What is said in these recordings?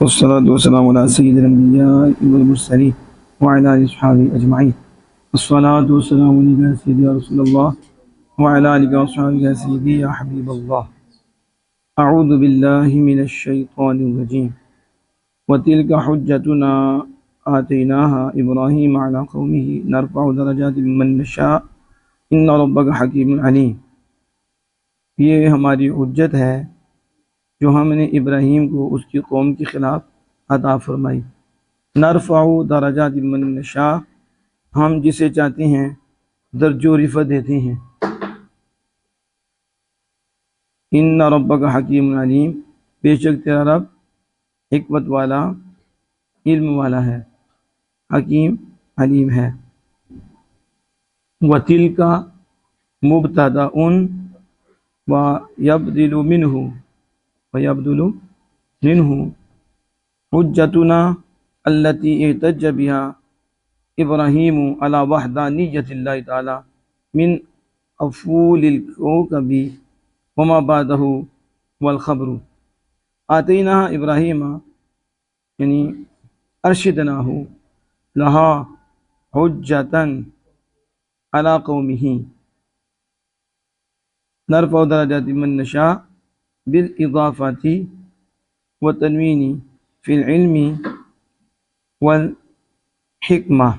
والصلاة والسلام على سيد الأنبياء والمرسلين وعلى آله وصحبه أجمعين. الصلاة والسلام عليك يا سيدي يا رسول الله وعلى آلك وصحبه يا سيدي يا حبيب الله. أعوذ بالله من الشيطان الرجيم. وتلك حجتنا آتيناها إبراهيم على قومه نرفع درجات من نشاء إن ربك حكيم عليم. یہ ہماری حجت ہے جو ہم نے ابراہیم کو اس کی قوم کے خلاف عطا فرمائی. نرفع درجات من نشاء، ہم جسے چاہتے ہیں درج و رفعت دیتے ہیں. ان ربک حکیم علیم، بے شک تیرا رب حکمت والا علم والا ہے، حکیم علیم ہے. وتلک مبتدأ ويبدل منه حجتنا التي احتج بها إبراهيم على وحدانية الله تعالى من أفول الكوكب وما بعده والخبر. آتيناها إبراهيم يعني أرشدناه لها حجة على قومه نرفع درجات من نشاء بالإضافة والتنوين في العلم والحکمہ.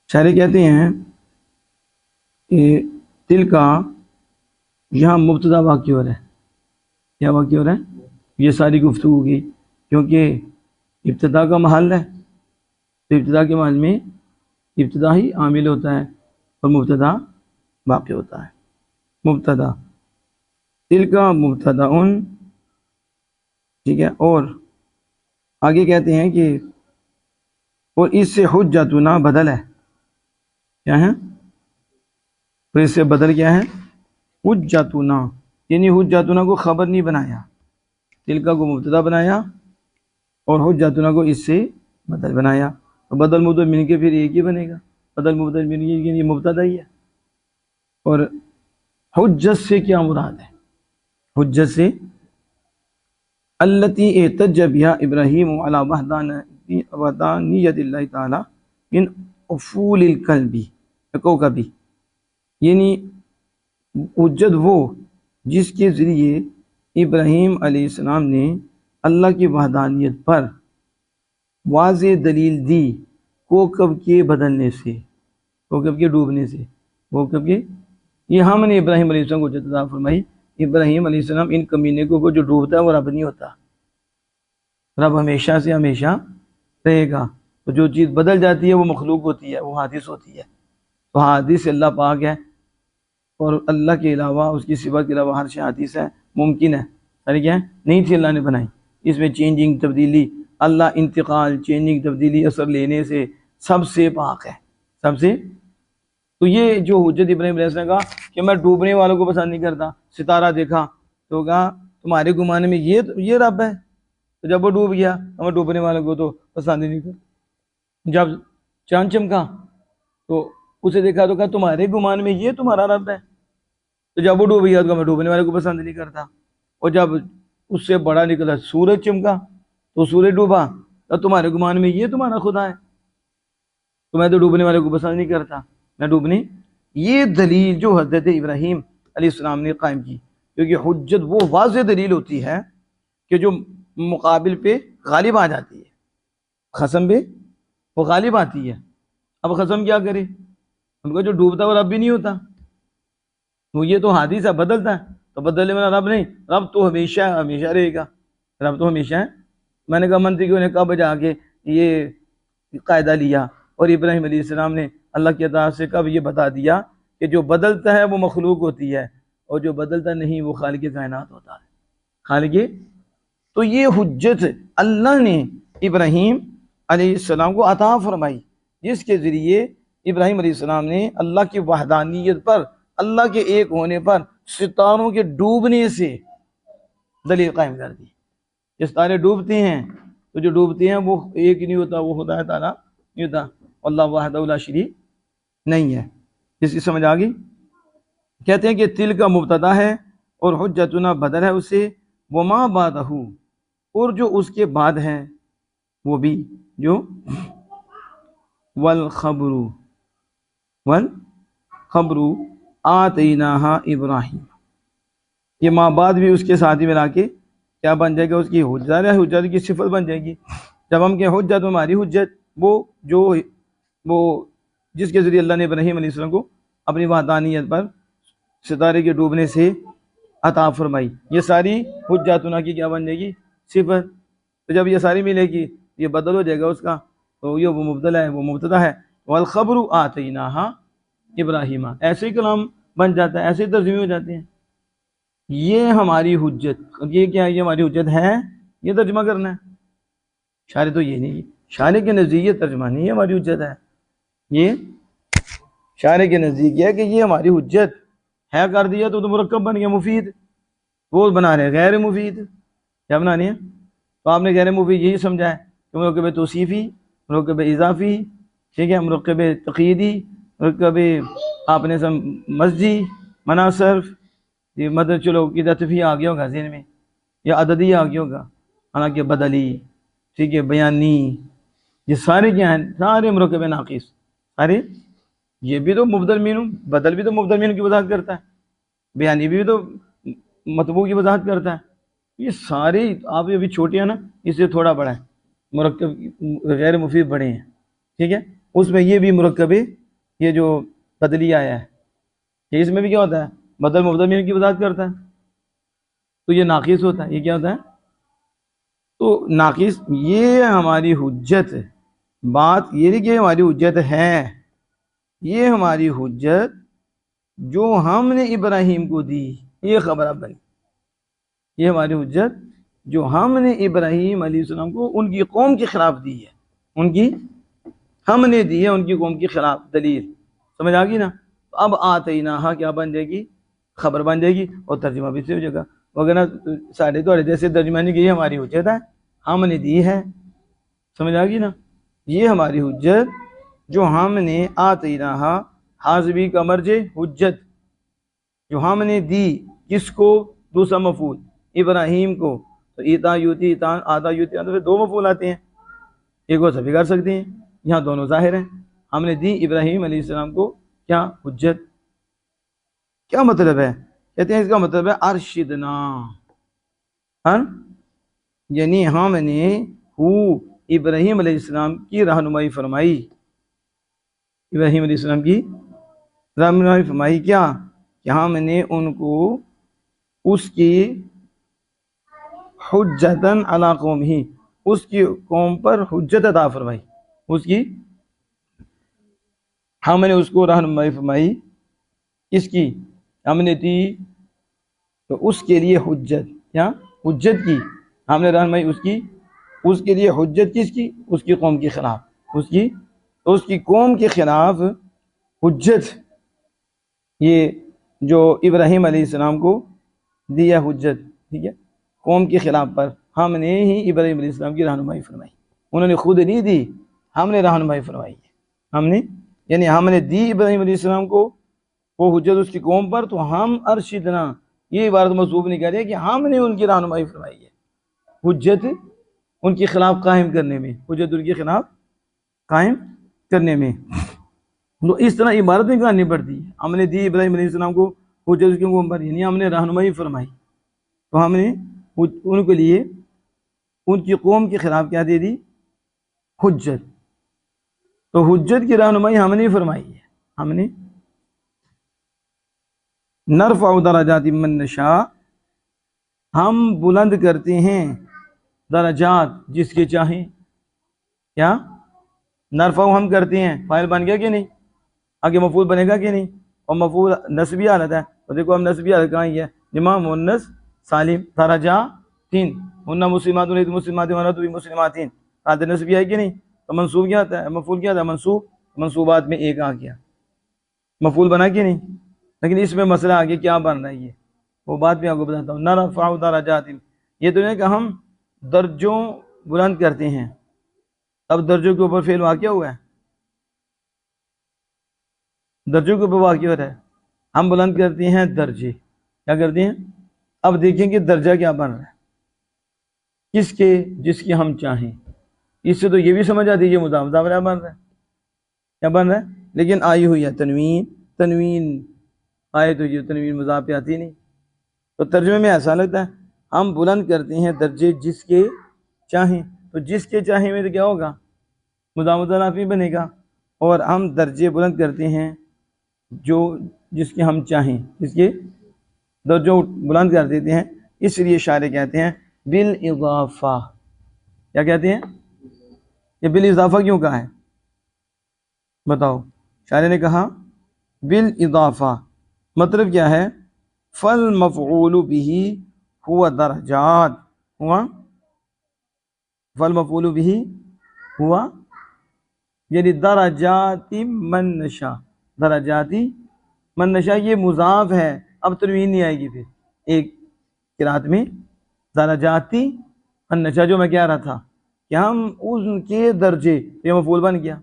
شاعر کہتے ہیں کہ تل کا یہاں مبتدا واقع ہو رہا ہے. کیا واقع ہو رہا ہے؟ یہ ساری گفتگو کی، کیونکہ ابتدا کا محل ہے، تو ابتدا کے محل میں ابتدا ہی عامل ہوتا ہے اور مبتدا واقع ہوتا ہے. مبتدا تل کا مبتدا ٹھیک ہے. اور آگے کہتے ہیں کہ اور اس سے حجتنا بدل ہے. کیا ہے؟ اور اس سے بدل کیا ہے؟ حجتنا، یعنی حجتنا کو خبر نہیں بنایا، تلکا کو مبتدا بنایا اور حجتنا کو اس سے بدل بنایا. تو بدل مبدل مل کے پھر ایک ہی بنے گا، بدل مبدل مل کے یہ مبتدا ہی ہے. اور حجت سے کیا مراد ہے؟ حجت سے التی احتج بها ابراہیم علی وحدانیت اللہ تعالی من افول الکوکب، یعنی حجت وہ جس کے ذریعے ابراہیم علیہ السلام نے اللہ کی وحدانیت پر واضح دلیل دی کوکب کے بدلنے سے، کوکب کے ڈوبنے سے. کوکب کے یہ ہم نے ابراہیم علیہ السلام کو حجت عطا فرمائی. ابراہیم علیہ السلام ان کمینے کو جو ڈوبتا ہے وہ رب نہیں ہوتا، رب ہمیشہ سے ہمیشہ رہے گا. تو جو چیز بدل جاتی ہے وہ مخلوق ہوتی ہے، وہ حادث ہوتی ہے. تو حادث اللہ پاک ہے، اور اللہ کے علاوہ اس کی صفات کے علاوہ ہر شے حادث ہے، ممکن ہے. ساری کیا ہے؟ نہیں تھی اللہ نے بنائی. اس میں چینجنگ تبدیلی، اللہ انتقال چینجنگ تبدیلی اثر لینے سے سب سے پاک ہے، سب سے. تو یہ جو حجت ابراہیم علیہ السلام کا کہ میں ڈوبنے والوں کو پسند نہیں کرتا، ستارہ دیکھا تو کہا تمہارے گمانے میں یہ رب ہے. تو جب وہ ڈوب گیا ہمیں ڈوبنے والوں کو تو پسند ہی نہیں کرتا. جب چاند چمکا تو اسے دیکھا تو کہا تمہارے گمان میں یہ تمہارا رب ہے. تو جب وہ ڈوب گیا تو ہمیں ڈوبنے والوں کو پسند نہیں کرتا. اور جب اس سے بڑا نکلا سورج چمکا تو سورج ڈوبا تو تمہارے گمان میں یہ تمہارا خدا ہے. تو میں تو ڈوبنے والوں کو پسند نہیں کرتا، میں ڈوبنے. یہ دلیل جو حضرت ابراہیم علیہ السلام نے قائم کی، کیونکہ حجت وہ واضح دلیل ہوتی ہے کہ جو مقابل پہ غالب آ جاتی ہے. خصم پہ وہ غالب آتی ہے. اب خصم کیا کرے؟ ان کو جو ڈوبتا وہ رب بھی نہیں ہوتا، تو یہ تو حادث ہے، بدلتا ہے. تو بدلنے والا رب نہیں، رب تو ہمیشہ ہمیشہ رہے گا، رب تو ہمیشہ ہے. میں نے کہا منطقیوں نے کب جا کے یہ قاعدہ لیا، اور ابراہیم علیہ السلام نے اللہ کی عطا سے کب یہ بتا دیا کہ جو بدلتا ہے وہ مخلوق ہوتی ہے، اور جو بدلتا نہیں وہ خالق کائنات ہوتا ہے، خالق. تو یہ حجت اللہ نے ابراہیم علیہ السلام کو عطا فرمائی، جس کے ذریعے ابراہیم علیہ السلام نے اللہ کی وحدانیت پر، اللہ کے ایک ہونے پر ستاروں کے ڈوبنے سے دلیل قائم کر دی. جس ستارے ڈوبتے ہیں تو جو ڈوبتے ہیں وہ ایک ہی نہیں ہوتا، وہ خدا تعالیٰ نہیں ہوتا. اللہ وحدہ لا شریک نہیں ہے. اس کی سمجھ آ گئی؟ کہتے ہیں کہ تل کا مبتدا ہے اور حجتنا بدل ہے اسے، وما بعدہ، اور جو اس کے بعد ہے وہ بھی، جو والخبر والخبر آتیناہا ابراہیم، یہ ماں بعد بھی اس کے ساتھ ہی ملا کے کیا بن جائے گا، اس کی حجت ہے، حجت کی صفت بن جائے گی۔ جب ہم کہ حجت ہماری حجت، وہ جس کے ذریعے اللہ نے ابراہیم علیہ السلام کو اپنی وحدانیت پر ستارے کے ڈوبنے سے عطا فرمائی، یہ ساری حجتنا کی کیا بن جائے گی، صفت۔ تو جب یہ ساری ملے گی یہ بدل ہو جائے گا اس کا، تو یہ وہ مبدل ہے، وہ مبتدا ہے۔ والخبر آتیناہا ابراہیم، ایسے ہی کلام بن جاتا ہے، ایسے ہی ترجمے ہو جاتے ہیں۔ یہ ہماری حجت، یہ کیا، یہ ہماری حجت ہے، یہ ترجمہ کرنا ہے۔ شارح تو یہ نہیں، شارح کے نزدیک یہ ترجمہ نہیں ہے ہماری حجت ہے، یہ شارح کے نزدیک یہ ہے کہ یہ ہماری حجت ہے، کر دیا تو مرکب بن گیا مفید، وہ بنا رہے غیر مفید، کیا بنانے ہیں؟ تو آپ نے غیر مفید یہی سمجھا ہے کہ مرکب توصیفی، مرکب اضافی، ٹھیک ہے، مرکب تقییدی، مرکب آپ نے مزجی، مناصرف، یہ مدد چلو کہ عطفی آ گیا ہوگا ذہن میں، یا عددی آ گیا ہوگا، حالانکہ بدلی، ٹھیک ہے، بیانی، یہ سارے کیا ہیں، سارے مرکب ناقص، سارے۔ یہ بھی تو مبدل مینو، بدل بھی تو مبدل مینو کی وضاحت کرتا ہے، بیانی بھی تو مطبوع کی وضاحت کرتا ہے۔ یہ سارے آپ ابھی چھوٹے ہیں نا، اس سے تھوڑا بڑا ہے، مرکب غیر مفید بڑے ہیں، ٹھیک ہے، اس میں یہ بھی مرکب، یہ جو بدلی آیا ہے، کہ اس میں بھی کیا ہوتا ہے، بدل مبدل مینو کی وضاحت کرتا ہے، تو یہ ناقص ہوتا ہے، یہ کیا ہوتا ہے، تو ناقص۔ یہ ہماری حجت، بات یہ نہیں کہ ہماری حجت ہے، یہ ہماری حجت جو ہم نے ابراہیم کو دی، یہ خبر اب بنی، یہ ہماری حجت جو ہم نے ابراہیم علیہ السلام کو ان کی قوم کے خلاف دی ہے، ان کی ہم نے دی ہے ان کی قوم کے خلاف دلیل، سمجھ آ گئی نا؟ اب آتیناہا کیا بن جائے گی، خبر بن جائے گی، اور ترجمہ بھی سے ہو جائے گا، وغیرہ ساڑھے تو جیسے ترجمہ نہیں کی ہماری حجت ہے، ہم نے دی ہے، سمجھ آ گئی نا؟ یہ ہماری حجت جو ہم نے آتیناہا، حاضبی کا مرج حجت، جو ہم نے دی، کس کو، دوسرا مفعول ابراہیم کو، تو ایتا یوتی، آتا یوتی، تو دو مفعول آتے ہیں، ایک وہ سبھی کر سکتے ہیں، یہاں دونوں ظاہر ہیں، ہم نے دی ابراہیم علیہ السلام کو کیا حجت۔ کیا مطلب ہے؟ کہتے ہیں اس کا مطلب ہے ارشدنا، یعنی ہم نے ابراہیم علیہ السلام کی رہنمائی فرمائی، ابراہیم علیہ السلام کی رہنمائی فرمائی، کیا کہ ہم نے ان کو اس کی حجتاً علی قومہ، اس کی قوم پر حجت عطا فرمائی، اس کی ہم نے اس کو رہنمائی فرمائی، اس کی ہم نے دی تو اس کے لیے حجت، کیا حجت کی ہم نے رہنمائی اس کی، اس کے لیے حجت کس کی، اس کی قوم کے خلاف، اس کی قوم کے خلاف حجت، یہ جو ابراہیم علیہ السلام کو دیا حجت، ٹھیک ہے، قوم کے خلاف پر ہم نے ہی ابراہیم علیہ السلام کی رہنمائی فرمائی، انہوں نے خود نہیں دی، ہم نے رہنمائی فرمائی ہے، ہم نے، یعنی ہم نے دی ابراہیم علیہ السلام کو وہ حجت اس کی قوم پر، تو ہم ارشدنا، یہ عبارت موصوف نہیں کہہ رہے کہ ہم نے ان کی رہنمائی فرمائی ہے حجت ان کے خلاف قائم کرنے میں، حجت ان کے خلاف قائم کرنے میں۔ تو اس طرح عبارتیں کہانی پڑتی ہیں، ہم نے دی ابراہیم علیہ السلام کو حجت اس کی قوم پر، یعنی ہم نے رہنمائی فرمائی، تو ہم نے ان کے لیے ان کی قوم کے خلاف کیا دے دی، حجت، تو حجت کی رہنمائی ہم نے فرمائی ہے، ہم نے نرفع درجات من نشاء، ہم بلند کرتے ہیں درجات جس کے چاہیں، کیا نرفع ہم کرتے ہیں، فاعل بن گیا کہ نہیں، آگے مفعول بنے گا کہ نہیں، اور مفعول نسبی حالت ہے، اور دیکھو ہم نسبی حالت کہاں ہے، جمع مؤنث سالم، درجاتین، ہن مسلمات مسلمات ورات مسلمات، حالت نسبی ہے کہ نہیں، تو منصوب کیا آتا ہے، مفعول کیا آتا ہے، منصوب، منصوبات میں ایک آ گیا، مفعول بنا کہ نہیں، لیکن اس میں مسئلہ آگے کیا بن رہا ہے، یہ وہ بات میں آپ کو بتاتا ہوں، نرفع درجات، یہ تو ہے کہ ہم درجوں بلند کرتے ہیں، اب درجوں کے اوپر فعل واقع ہوا ہے، درجوں کے اوپر واقع ہو رہا ہے، ہم بلند کرتے ہیں درجے، کیا کرتے ہیں، اب دیکھیں کہ درجہ کیا بن رہا ہے، کس کے؟ جس کی ہم چاہیں. اس سے تو یہ بھی سمجھ آتی ہے یہ مضاف مضاف الیہ بن رہا ہے. کیا بن رہا ہے؟ لیکن آئی ہوئی ہے تنوین. تنوین آئے تو یہ تنوین مضاف پہ آتی نہیں. تو ترجمے میں ایسا لگتا ہے ہم بلند کرتے ہیں درجے جس کے چاہیں. تو جس کے چاہیں میں تو کیا ہوگا؟ مضاف مضاف ہی بنے گا. اور ہم درجے بلند کرتے ہیں جو جس کے ہم چاہیں، جس کے درجوں بلند کر دیتے ہیں. اس لیے شاعر کہتے ہیں بالاضافہ. کیا کہتے ہیں؟ یہ بالاضافہ کیوں کہا ہے بتاؤ؟ شاعر نے کہا بالاضافہ مطلب کیا ہے؟ فالمفعول به ہوا درجات. ہوا فالمفعول به ہوا یعنی درجاتی من نشا. درجاتی من نشا یہ مضاف ہے. اب تنوین نہیں آئے گی پھر ایک قرات میں. درجاتی من نشا جو میں کہہ رہا تھا کہ ہم ان کے درجے، یہ مفعول بن گیا،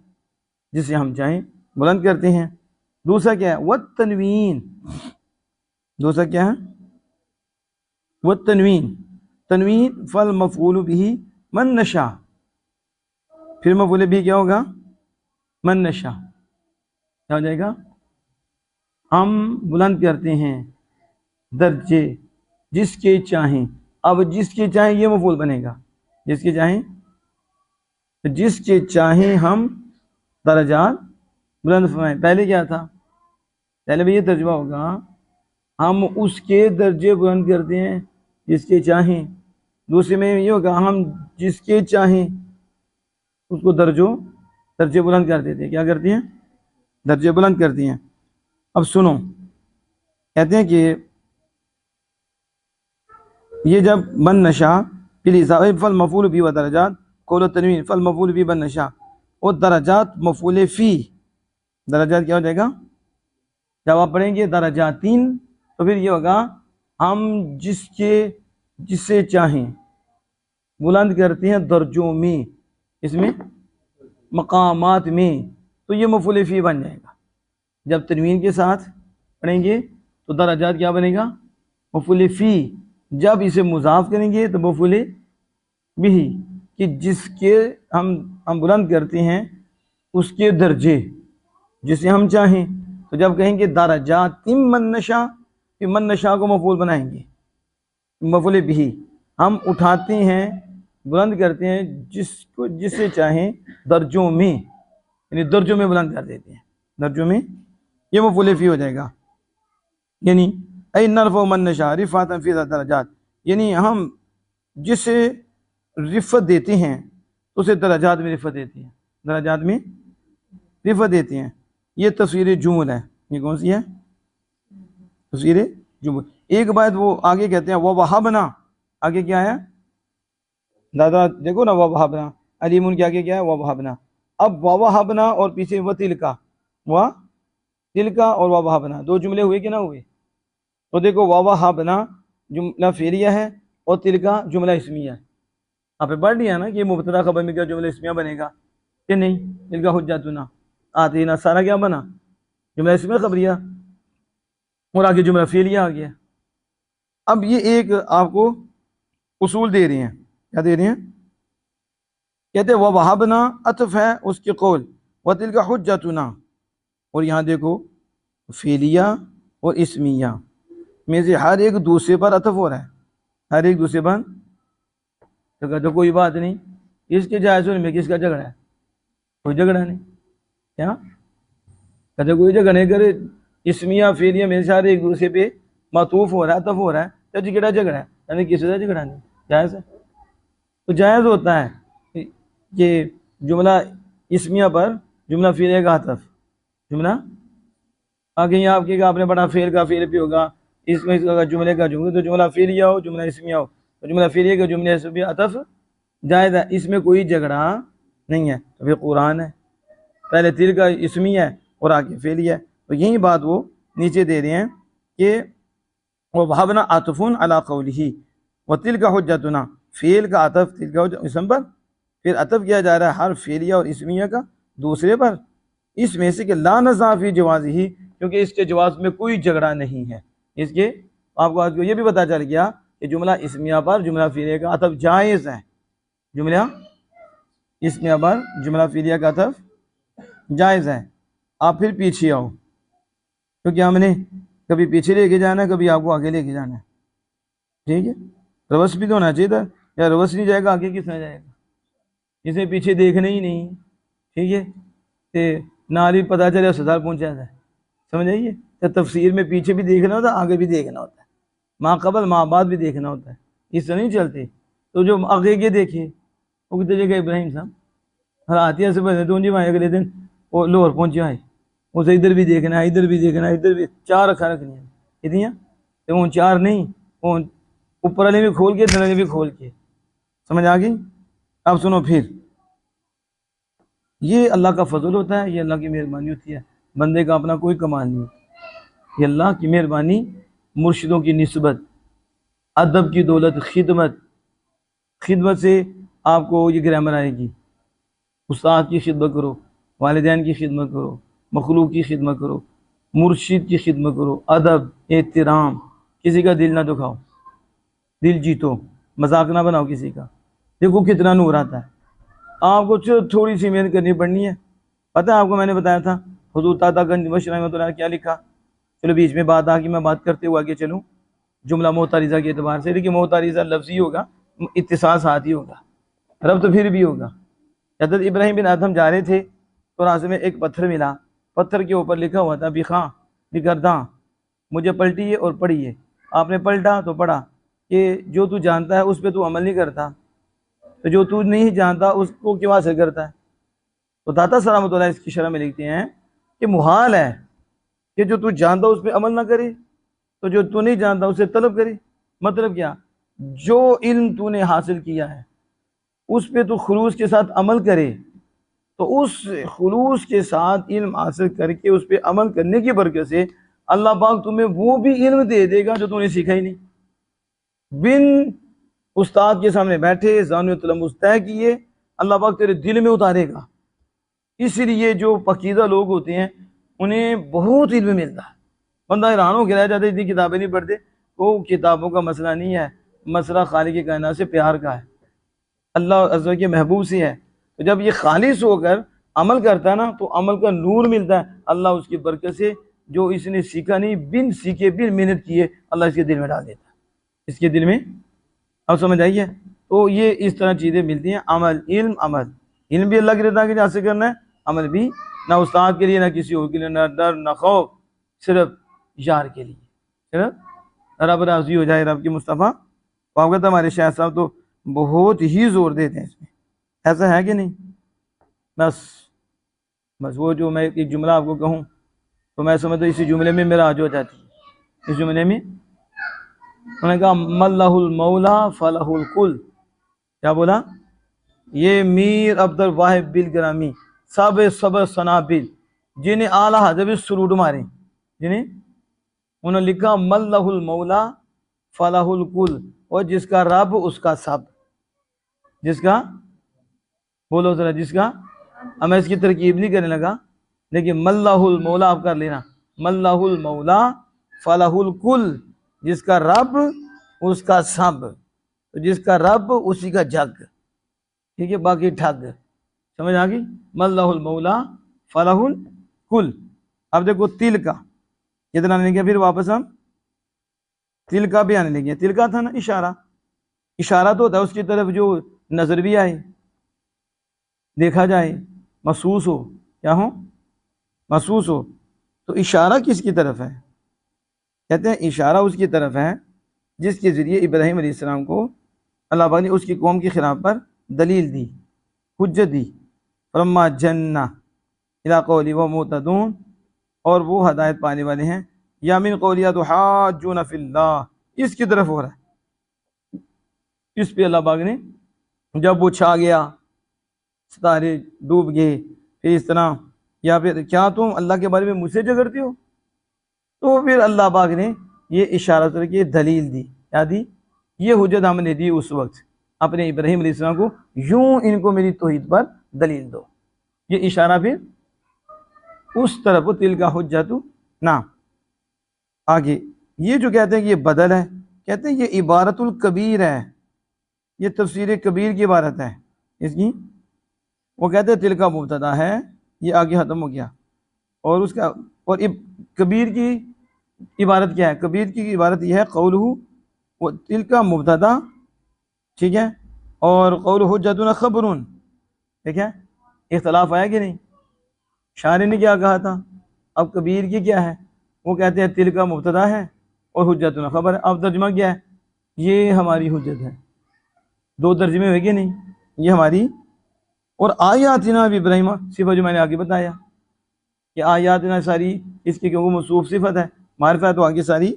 جسے ہم چاہیں بلند کرتے ہیں. دوسرا کیا ہے؟ والتنوین. دوسرا کیا ہے؟ والتنوین. تنوین فالمفعول به من نشا. پھر مفعول بھی کیا ہوگا؟ من نشا. کیا ہو جائے گا؟ ہم بلند کرتے ہیں درجے جس کے چاہیں. اب جس کے چاہیں یہ مفعول بنے گا. جس کے چاہیں، جس کے چاہیں ہم درجات بلند فرمائیں. پہلے کیا تھا؟ پہلے بھی یہ ترجمہ ہوگا ہم اس کے درجے بلند کرتے ہیں جس کے چاہیں. دوسرے میں یہ ہوگا ہم جس کے چاہیں اس کو درجے بلند کر دیتے ہیں. کیا کرتے ہیں؟ درجے بلند کرتے ہیں. اب سنو، کہتے ہیں کہ یہ جب من نشا فالمفعول بھی و درجات قول التنوین فالمفعول بھی من نشا اور درجات مفعول فی. درجات کیا ہو جائے گا؟ جب آپ پڑھیں گے درجاتین تو پھر یہ ہوگا ہم جسے چاہیں بلند کرتے ہیں درجوں میں، اس میں مقامات میں. تو یہ مفعول فی بن جائے گا. جب تنوین کے ساتھ پڑھیں گے تو درجات کیا بنے گا؟ مفعول فی. جب اسے مضاف کریں گے تو مفعول بھی، کہ جس کے ہم بلند کرتے ہیں اس کے درجے جسے ہم چاہیں. تو جب کہیں گے درجات من نشا، کہ من نشا کو مفعول بنائیں گے مفعول بھی. ہم اٹھاتے ہیں بلند کرتے ہیں جسے چاہیں درجوں میں، یعنی درجوں میں بلند کر دیتے ہیں. درجوں میں یہ مفعول فی ہو جائے گا. یعنی اے نرفع من نشا رفعۃ فی درجات، یعنی ہم جسے رفعت دیتے ہیں اسے درجات میں رفعت دیتے ہیں. درجات میں رفعت دیتے ہیں. یہ تفسیر جمل ہے. یہ کون سی ہے؟ تفسیر جمل. ایک بات وہ آگے کہتے ہیں وَوَهَبْنَا. آگے کیا ہے؟ دادا دیکھو نا، وَوَهَبْنَا علیمون کے آگے کیا ہے؟ وَوَهَبْنَا. اب وَوَهَبْنَا اور پیچھے وَتِلْكَ اور وَوَهَبْنَا دو جملے ہوئے کہ نہ ہوئے؟ تو دیکھو وَوَهَبْنَا جملہ فعلیہ ہے اور تلکا جملہ اسمیہ ہے. آپ نے پڑھ لیا نا کہ مبتدا خبر میں کیا جملہ اسمیہ بنے گا کہ نہیں؟ تلکا حجتنا آتینا سارا کیا بنا؟ جملہ اسمیہ خبریہ، اور آگے جملہ فعلیہ آ گیا. اب یہ ایک آپ کو اصول دے رہے ہیں. کیا دے رہے ہیں؟ کہتے ہیں وَوَهَبْنَا عطف ہے اس کے قول، وَتِلْكَ حُجَّتُنَا. اور یہاں دیکھو فعلیہ اور اسمیہ میں سے ہر ایک دوسرے پر عطف ہو رہا ہے. ہر ایک دوسرے پر. تو کہتے کوئی بات نہیں، اس کے جائزوں میں کس کا جھگڑا ہے؟ کوئی جھگڑا نہیں. کیا کہتے کوئی جھگڑا نہیں کرے. اسمیہ فعلیہ میں سے ہر ایک دوسرے پہ معطوف ہو رہا ہے، عطف ہو رہا ہے. تو جھگڑا ہے یعنی کسی سے جھگڑا نہیں، جائز ہے. تو جائز ہوتا ہے کہ جملہ اسمیہ پر جملہ فعلیہ کا عطف. جملہ آگے آپ کی آپ نے بڑا فعل کا فعل بھی ہوگا، اس میں جملے کا جملہ، تو جملہ فعلیہ ہو جملہ اسمیہ ہو تو جملہ فعلیہ کا جملے سے بھی عطف جائز ہے. اس میں کوئی جھگڑا نہیں ہے. تو پھر قرآن ہے پہلے تل کا اسمیہ ہے اور آگے فعلیہ ہے. تو یہی بات وہ نیچے دے رہے ہیں کہ وَوَهَبْنَا عَطْفٌ عَلَىٰ قَوْلِهِ وَتِلْكَ حُجَّتُنَا. فعل کا عطف تل کا اسم پر، پھر عطف کیا جا رہا ہے ہر فعلیہ اور اسمیہ کا دوسرے پر. اس میں سے کہ لا نزاع فی جوازہ، کیونکہ اس کے جواز میں کوئی جھگڑا نہیں ہے. اس کے آپ کو آج کو یہ بھی پتہ چل گیا کہ جملہ اسمیہ پر جملہ فعلیہ کا عطف جائز ہے، جملہ اسمیہ پر جملہ فعلیہ کا عطف جائز ہے۔ آپ پھر پیچھے آؤ، کیونکہ ہم نے کبھی پیچھے لے کے جانا ہے، کبھی آپ کو آگے لے کے جانا ہے، ٹھیک ہے؟ روس بھی تو ہونا چاہیے تھا، یا روس نہیں جائے گا آگے کس طرح جائے گا؟ جسے پیچھے دیکھنا ہی نہیں، ٹھیک ہے؟ کہ ناری پتہ چلے اسپتال پہنچا جائے، سمجھ آئیے؟ تو تفسیر میں پیچھے بھی دیکھنا ہوتا ہے، آگے بھی دیکھنا ہوتا ہے، ماں قبل ماں بعد بھی دیکھنا ہوتا ہے، اس طرح نہیں چلتے۔ تو جو آگے کے دیکھے وہ کتنے جگہ ابراہیم صاحب ہراتیہ سے بنے تو جی وہاں اگلے دن وہ لاہور پہنچے آئے، اسے ادھر بھی دیکھنا ہے، ادھر بھی دیکھنا ہے، ادھر بھی، چار رکھا رکھنی ہے اتنی، تو وہ چار نہیں، وہ اوپر والے بھی کھول کے دھڑے والے بھی کھول کے، سمجھ آ گئی؟ اب سنو پھر، یہ اللہ کا فضل ہوتا ہے، یہ اللہ کی مہربانی ہوتی ہے، بندے کا اپنا کوئی کمال نہیں ہوتا، یہ اللہ کی مہربانی، مرشدوں کی نسبت، ادب کی دولت، خدمت سے آپ کو یہ گرامر آئے گی، استاد کی خدمت کرو، والدین کی خدمت کرو، مخلوق کی خدمت کرو، مرشد کی خدمت کرو، ادب، احترام، کسی کا دل نہ دکھاؤ، دل جیتو، مذاق نہ بناؤ کسی کا، دیکھو کتنا نور آتا ہے۔ آپ کو تھوڑی سی محنت کرنی پڑنی ہے، پتہ ہے آپ کو میں نے بتایا تھا حضور تاتا گنج بشر رحمۃ اللہ نے کیا لکھا؟ چلو بیچ میں بات آ کہ میں بات کرتے ہوئے آگے چلوں، جملہ معترضہ کے اعتبار سے، لیکن معترضہ لفظی ہوگا، اتصال ساتھی ہوگا، رب تو پھر بھی ہوگا۔ حضرت ابراہیم بن ادم جا رہے تھے تو راستے میں ایک پتھر ملا، پتھر کے اوپر لکھا ہوا تھا بخاں بگرداں، مجھے پلٹیے اور پڑھیے۔ آپ نے پلٹا تو پڑھا کہ جو تو جانتا ہے اس پہ تو عمل نہیں کرتا، تو جو تو نہیں جانتا اس کو کیوں حاصل کرتا ہے؟ تو داتا سلامت اللہ اس کی شرح میں لکھتے ہیں کہ محال ہے کہ جو تو جانتا اس پہ عمل نہ کرے، تو جو تو نہیں جانتا اسے طلب کرے۔ مطلب کیا؟ جو علم تو نے حاصل کیا ہے اس پہ تو خلوص کے ساتھ عمل کرے، تو اس خلوص کے ساتھ علم حاصل کر کے اس پہ عمل کرنے کی برکت سے اللہ پاک تمہیں وہ بھی علم دے دے گا جو تو نے سیکھا ہی نہیں۔ بن استاد کے سامنے بیٹھے زانو تلمس طے کیے اللہ پاک تیرے دل میں اتارے گا۔ اس لیے جو پکیزہ لوگ ہوتے ہیں انہیں بہت علم ملتا ہے، بندہ حیران ہو کے رہ جاتے اتنی کتابیں نہیں پڑھتے۔ وہ کتابوں کا مسئلہ نہیں ہے، مسئلہ خالق کائنات سے پیار کا ہے، اللہ عز و جل کے محبوب سے ہے۔ تو جب یہ خالص ہو کر عمل کرتا ہے نا تو عمل کا نور ملتا ہے، اللہ اس کی برکت سے جو اس نے سیکھا نہیں، بن سیکھے بن محنت کیے اللہ اس کے دل میں ڈال دیتا ہے، اس کے دل میں۔ اب سمجھ آئیے؟ تو یہ اس طرح چیزیں ملتی ہیں، عمل، علم بھی اللہ کی رضا کے لیے حاصل کرنا ہے، عمل بھی نہ استاد کے لیے نہ کسی اور کے لیے، نہ ڈر نہ خوف، صرف یار کے لیے، صرف رب راضی ہو جائے، رب کی مصطفیٰ۔ تو آپ کہتے ہیں ہمارے شاہ صاحب تو بہت ہی زور دیتے ہیں اس میں، ایسا ہے کہ نہیں؟ بس وہ جو میں ایک جملہ آپ کو کہوں تو میں سمجھتا ہوں اسی جملے میں میرا آج ہو جاتی ہے، اس جملے میں انہوں نے کہا ملہ المولا فلہ الکل، کیا بولا؟ یہ میر عبد الواحد بالگرامی سب سنابل جنہیں اعلیٰ حضرت سرود مارے، جنہیں انہوں نے لکھا ملہ المولا فلہ الکل، اور جس کا رب اس کا سب، جس کا، بولو ذرا، جس کا، اب میں اس کی ترکیب نہیں کرنے لگا لیکن ملہ المولا آپ کر لینا، ملہ المولا فلہ الکل، جس کا رب اس کا سب، تو جس کا رب اسی کا جگ، ٹھیک ہے، باقی ٹھگ، سمجھ آ گئی؟ ملہ المولا فلہ الکل۔ اب دیکھو تل کا کتنا آنے لگیا، پھر واپس ہم تل کا بھی آنے لگے۔ تل کا تھا نا اشارہ، اشارہ تو ہوتا ہے اس کی طرف جو نظر بھی آئے، دیکھا جائے، محسوس ہو، کیا ہو؟ محسوس ہو۔ تو اشارہ کس کی طرف ہے؟ کہتے ہیں اشارہ اس کی طرف ہے جس کے ذریعے ابراہیم علیہ السلام کو اللہ پاک نے اس کی قوم کے خلاف پر دلیل دی، حجت دی، فرما جنہ الی قولی و مہتدون، اور وہ ہدایت پانے والے ہیں، یا من قولیہ تحاجون فی اللہ، اس کی طرف ہو رہا ہے۔ اس پہ اللہ پاک نے جب وہ چھا گیا، ستارے ڈوب گئے، پھر اس طرح، یا پھر کیا تم اللہ کے بارے میں مجھ سے جھگڑتے ہو؟ تو پھر اللہ پاک نے یہ اشارہ کر کے دلیل دی، کیا دی؟ یہ حجت ہم نے دی اس وقت اپنے ابراہیم علیہ السلام کو، یوں ان کو میری توحید پر دلیل دو۔ یہ اشارہ پھر اس طرف تل کا حجت نا، آگے یہ جو کہتے ہیں کہ یہ بدل ہے، کہتے ہیں یہ عبارت الکبیر ہے، یہ تفسیر کبیر کی عبارت ہے اس کی. وہ کہتے ہیں تل کا مبتدا ہے، یہ آگے ختم ہو گیا، اور اس کا اور کبیر کی عبارت کیا ہے؟ کبیر کی عبارت یہ ہے قولہ، وہ تل کا مبتدا، ٹھیک ہے، اور قولہ حجتنا خبر. ٹھیک ہے، اختلاف آیا کہ نہیں؟ شاعر نے کیا کہا تھا؟ اب کبیر کی کیا ہے؟ وہ کہتے ہیں تل کا مبتدا ہے اور حجتنا خبر ہے. اب ترجمہ کیا ہے؟ یہ ہماری حجت ہے. دو ترجمے ہوئے کہ نہیں؟ یہ ہماری. اور آیاتنا بھی ابراہیم، صفت جو میں نے آگے بتایا کہ آیاتنا ساری اس کی کیونکہ موصوف صفت ہے، معرفت ہے، تو آگے ساری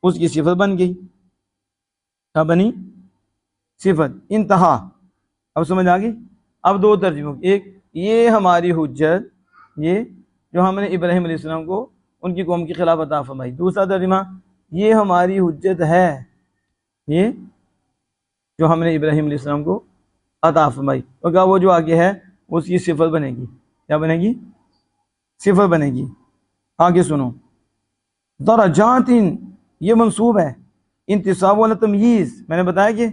اس کی صفت بن گئی. کیا بنی؟ صفت. انتہا. اب سمجھ آ گئی؟ اب دو ترجموں، ایک یہ ہماری حجت، یہ جو ہم نے ابراہیم علیہ السلام کو ان کی قوم کے خلاف عطا فرمائی. دوسرا ترجمہ یہ ہماری حجت ہے، یہ جو ہم نے ابراہیم علیہ السلام کو عطا فرمائی. تو کہا وہ جو آگے ہے اس کی صفت بنے گی. کیا بنے گی؟ صفت بنے گی. آگے سنو، درجات، یہ منصوب ہے. انتصاب والا تمییز، میں نے بتایا کہ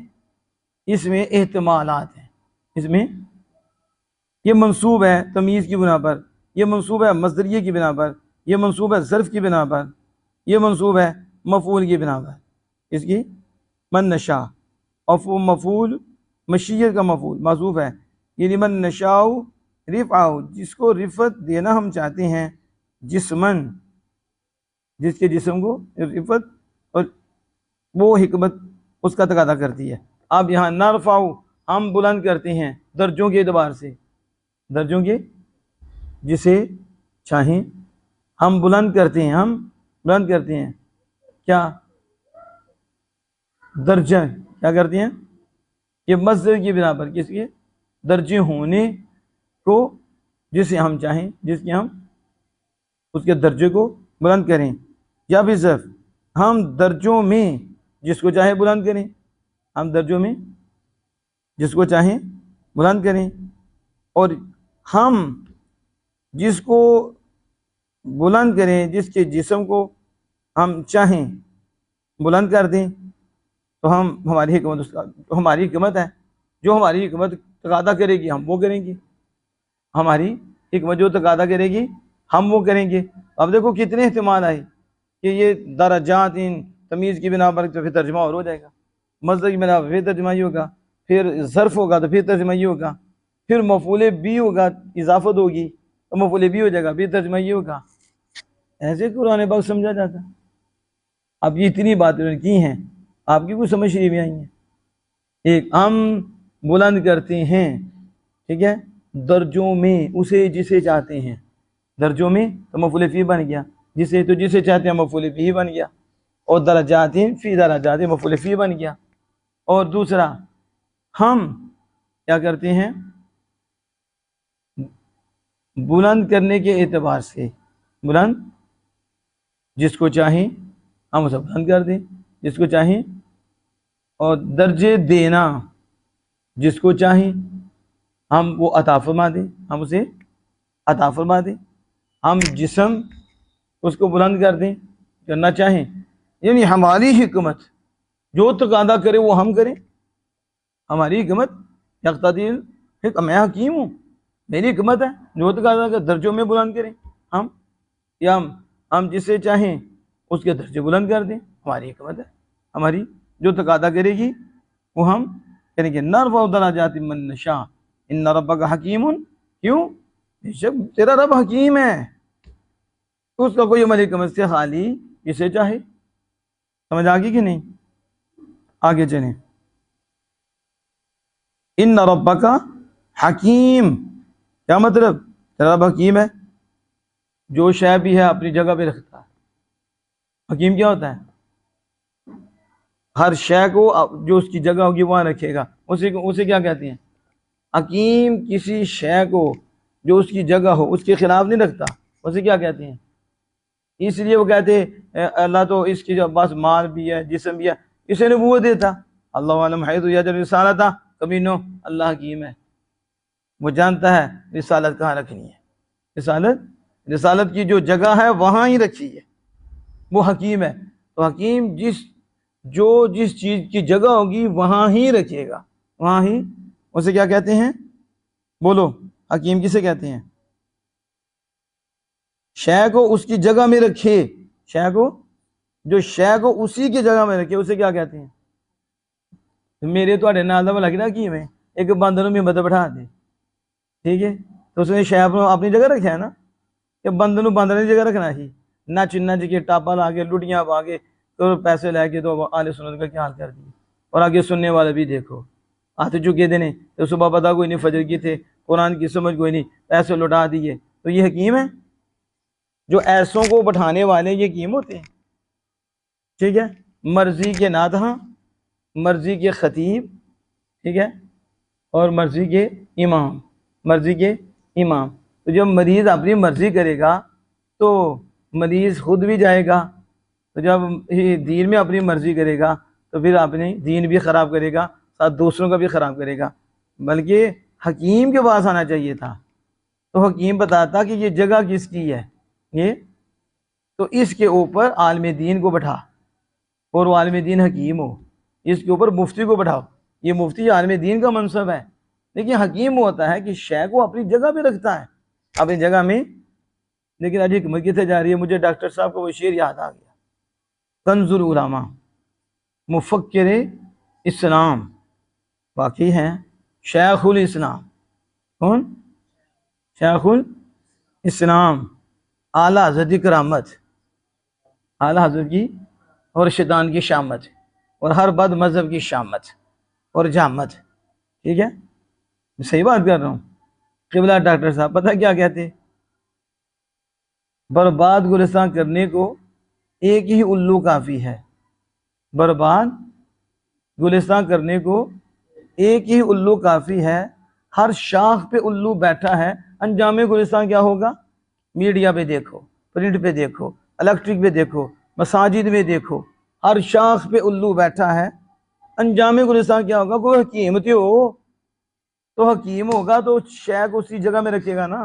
اس میں احتمالات ہیں، اس میں یہ منصوب ہے تمییز کی بنا پر، یہ منصوب ہے مصدریہ کی بنا پر، یہ منصوب ہے ظرف کی بنا پر، یہ منصوب ہے مفعول کی بنا پر. اس کی من نشا، اور مفعول مشیت کا مفعول معذوف ہے، یعنی من نشاء رفعہ، جس کو رفت دینا ہم چاہتے ہیں، جسمن، جس کے جسم کو رفت، اور وہ حکمت اس کا تقاضا کرتی ہے. اب یہاں نرفع، ہم بلند کرتے ہیں درجوں کے اعتبار سے، درجوں کے، جسے چاہیں ہم بلند کرتے ہیں، ہم بلند کرتے ہیں کیا؟ درجہ. کیا کرتے ہیں؟ یہ مصدر کی بنا پر، کس کے؟ درجے ہونے کو، جسے ہم چاہیں، جس کے ہم اس کے درجے کو بلند کریں. یا بھی ظرف، ہم درجوں میں جس کو چاہیں بلند کریں، ہم درجوں میں جس کو چاہیں بلند کریں، اور ہم جس کو بلند کریں، جس کے جسم کو ہم چاہیں بلند کر دیں، تو ہم ہماری حکمت، ہماری حکمت ہے، جو ہماری حکمت تقاضا کرے گی ہم وہ کریں گے، ہماری حکمت جو تقاضا کرے گی ہم وہ کریں گے. اب دیکھو کتنے احتمال آئے کہ یہ درجات تمیز کی بنا پر، تو پھر ترجمہ اور ہو جائے گا، مصدر کی بنا پر پھر ترجمہ یہ ہوگا، پھر ظرف ہوگا تو پھر ترجمہ یہ ہوگا، پھر مفعول بھی ہوگا، اضافت ہوگی تو مفعول بھی ہو جائے گا، پھر ترجمہ یہ ہوگا. ایسے قرآن پاک سمجھا جاتا. اب یہ اتنی باتیں کی ہیں، آپ کی کوئی سمجھ نہیں آئی ہیں. ایک ہم بلند کرتے ہیں، ٹھیک ہے، درجوں میں اسے جسے چاہتے ہیں، درجوں میں تو مفعول فی بن گیا، جسے تو جسے چاہتے ہیں مفعول فی بن گیا، اور درجات فی درجات مفعول فی بن گیا. اور دوسرا ہم کیا کرتے ہیں؟ بلند کرنے کے اعتبار سے، بلند جس کو چاہیں ہم اسے بلند کر دیں، جس کو چاہیں، اور درجے دینا جس کو چاہیں ہم وہ عطا فرما دیں، ہم اسے عطا فرما دیں. ہم جسم اس کو بلند کر دیں کرنا چاہیں، یعنی ہماری حکمت جو تقاضا کرے وہ ہم کریں. ہماری حکمت یقتضی، میں حکیم ہوں، میری حکمت ہے، جو تقاضا کرے درجوں میں بلند کریں ہم، یا ہم جسے چاہیں اس کے درجے بلند کر دیں. ہماری حکمت ہے، ہماری جو تقاضا کرے گی وہ ہم کریں گے. نرفع درجات من نشاء ان ربک حکیم. کیوں؟ تیرا رب حکیم ہے، اس کا کوئی عمل حکمت سے خالی جسے چاہے. سمجھ آگی کہ نہیں؟ آگے چلیں. ان ربک حکیم، کیا مطلب؟ تیرا رب حکیم ہے، جو شے بھی ہے اپنی جگہ پہ رکھتا ہے. حکیم کیا ہوتا ہے؟ ہر شے کو جو اس کی جگہ ہوگی وہاں رکھے گا، اسے کیا کہتے ہیں؟ حکیم. کسی شے کو جو اس کی جگہ ہو اس کے خلاف نہیں رکھتا، اسے کیا کہتے ہیں؟ اس لیے وہ کہتے ہیں اللہ تو اس کی پاس مال بھی ہے، جسم بھی ہے، اسے نبوت دیتا. اللہ عالم حیث یجعل رسالتہ، کبھی نو، اللہ حکیم ہے، وہ جانتا ہے رسالت کہاں رکھنی ہے. رسالت کی جو جگہ ہے وہاں ہی رکھی ہے، وہ حکیم ہے. تو حکیم جس چیز کی جگہ ہوگی وہاں ہی رکھے گا، وہاں ہی۔ اسے کیا کہتے ہیں؟ بولو، حکیم کسے کہتے ہیں؟ شے کو اس کی جگہ میں رکھے، جو شے کو اسی کی جگہ میں رکھے اسے کیا کہتے ہیں؟ میرے تو نال دا لگ رہا حکیم ہے، ایک بندر میں مدد بٹھا دے، ٹھیک ہے، تو اس نے شے اپنی جگہ رکھا ہے نا، کہ بندر باندر کی جگہ رکھنا ہی، نچ کے ٹاپا لا کے لٹیاں پا کے تو پیسے لے کے تو اہل سنت کا کیا حال کر دیا۔ اور آگے سننے والے بھی دیکھو، ہاتھ چکے دینے تو صبح پتہ کوئی نہیں، فجر کی تھے، قرآن کی سمجھ کوئی نہیں، پیسے لوٹا دیے، تو یہ حکیم ہے؟ جو ایسوں کو بٹھانے والے یہ حکیم ہوتے ہیں، ٹھیک ہے؟ مرضی کے نادحاں، مرضی کے خطیب، ٹھیک ہے، اور مرضی کے امام، تو جب مریض اپنی مرضی کرے گا تو مریض خود بھی جائے گا، تو جب دین میں اپنی مرضی کرے گا تو پھر اپنی دین بھی خراب کرے گا، ساتھ دوسروں کا بھی خراب کرے گا۔ بلکہ حکیم کے پاس آنا چاہیے تھا، تو حکیم بتاتا کہ یہ جگہ کس کی ہے، یہ تو اس کے اوپر عالم دین کو بٹھا، اور وہ عالم دین حکیم ہو، اس کے اوپر مفتی کو بٹھاؤ، یہ مفتی عالم دین کا منصب ہے، لیکن حکیم ہوتا ہے کہ شے کو اپنی جگہ پہ رکھتا ہے، اپنی جگہ میں۔ لیکن آج حکمت کتنے جا رہی ہے؟ مجھے ڈاکٹر صاحب کا وہ شعر یاد آ گیا، کنز العلماء مفکر اسلام، باقی ہیں شیخ الاسلام، کون؟ شیخ الاسلام، اعلیٰ حضرت کی کرامت، اعلیٰ حضرت کی اور شیطان کی شامت، اور ہر بد مذہب کی شامت اور جامت، ٹھیک ہے؟ میں صحیح بات کر رہا ہوں۔ قبلہ ڈاکٹر صاحب پتہ کیا کہتے؟ برباد گلستان کرنے کو ایک ہی الو کافی ہے، برباد گلستان کرنے کو ایک ہی الو کافی ہے، ہر شاخ پہ الو بیٹھا ہے، انجام گلستان کیا ہوگا؟ میڈیا پہ دیکھو، پرنٹ پہ دیکھو، الیکٹرک پہ دیکھو، مساجد میں دیکھو، ہر شاخ پہ الو بیٹھا ہے، انجام گلستان کیا ہوگا؟ کوئی حکیم تو حکیم ہوگا تو شے کو اسی جگہ میں رکھے گا نا،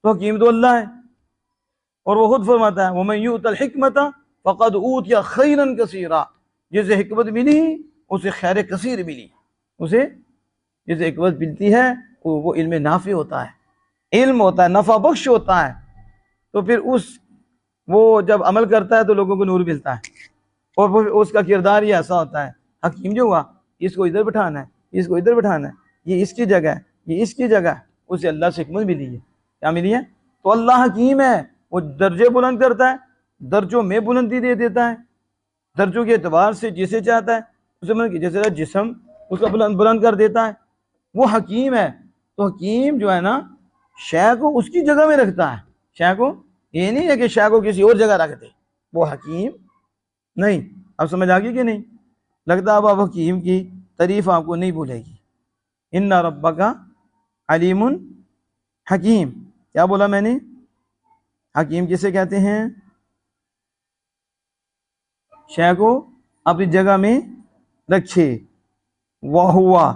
تو حکیم تو اللہ ہے، اور وہ خود فرماتا ہے وَمَن يُؤْتَ الْحِكْمَةَ فَقَدْ أُوتِيَ خَيْرًا كَثِيرًا، جسے حکمت ملی اسے خیر کثیر ملی، اسے جسے حکمت ملتی ہے وہ علم نافع ہوتا ہے، علم ہوتا ہے، نفع بخش ہوتا ہے، تو پھر وہ جب عمل کرتا ہے تو لوگوں کو نور ملتا ہے، اور وہ اس کا کردار ہی ایسا ہوتا ہے۔ حکیم جو ہوا، اس کو ادھر بٹھانا ہے، اس کو ادھر بٹھانا ہے، یہ اس کی جگہ ہے، یہ اس کی جگہ ہے، اسے اللہ سے حکمت ملی ہے، کیا ملی ہے؟ تو اللہ حکیم ہے، وہ درجے بلند کرتا ہے، درجوں میں بلندی دے دیتا ہے، درجوں کے اعتبار سے جسے چاہتا ہے اسے جیسے جسم اس کا بلند کر دیتا ہے، وہ حکیم ہے۔ تو حکیم جو ہے نا شے کو اس کی جگہ میں رکھتا ہے، شے کو یہ نہیں ہے کہ شے کو کسی اور جگہ رکھ دے، وہ حکیم نہیں۔ اب سمجھ آ گئی کہ نہیں؟ لگتا اب حکیم کی تعریف آپ کو نہیں بھولے گی۔ ان ربک علیم حکیم، کیا بولا میں نے؟ حکیم کسے کہتے ہیں؟ شے کو اپنی جگہ میں رکھے، وَهُوَ،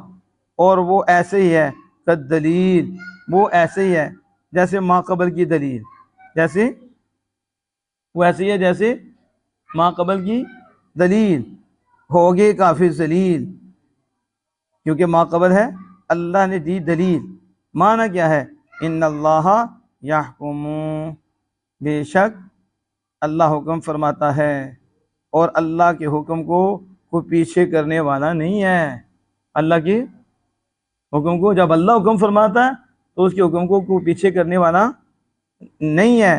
اور وہ ایسے ہی ہے، کالدلیل، وہ ایسے ہی ہے جیسے ما قبل کی دلیل، جیسے وہ ایسے ہی ہے جیسے ما قبل کی دلیل، ہوگے کافی ذلیل، کیونکہ ما قبل ہے، اللہ نے دی دلیل، معنی کیا ہے؟ ان اللہ یحکم، بے شک اللہ حکم فرماتا ہے، اور اللہ کے حکم کو کوئی پیچھے کرنے والا نہیں ہے۔ اللہ کے حکم کو جب اللہ حکم فرماتا ہے تو اس کے حکم کو کوئی پیچھے کرنے والا نہیں ہے۔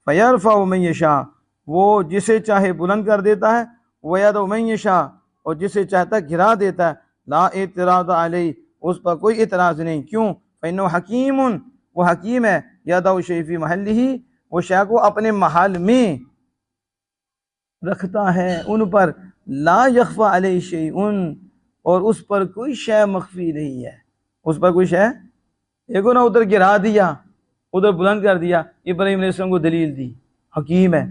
فَيَرْفَعُ مَن يَشَاءُ، وہ جسے چاہے بلند کر دیتا ہے، وَيَضَعُ مَن يَشَاءُ، اور جسے چاہتا ہے گرا دیتا ہے، لا اعتراض علیہ، اس پر کوئی اعتراض نہیں، کیوں؟ فَإِنَّهُ حَكِيمٌ، وہ حکیم ہے، يَضَعُ الشَّيْءَ فِي مَحَلِّهِ، وہ شے کو اپنے محل میں رکھتا ہے، ان پر لا يَخْفَى عَلَيْهِ شَيْءٌ، اور اس پر کوئی شے مخفی نہیں ہے، اس پر کوئی شے، دیکھو نا ادھر گرا دیا، ادھر بلند کر دیا، ابراہیم علیہ السلام کو دلیل دی، حکیم ہے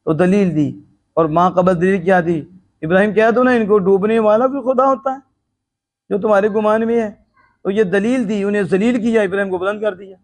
تو دلیل دی، اور ماں قبل دلیل کیا دی؟ ابراہیم کہہ دو نا ان کو ڈوبنے والا بھی خدا ہوتا ہے جو تمہارے گمان میں ہے، تو یہ دلیل دی، انہیں ذلیل کیا، ابراہیم کو بلند کر دیا۔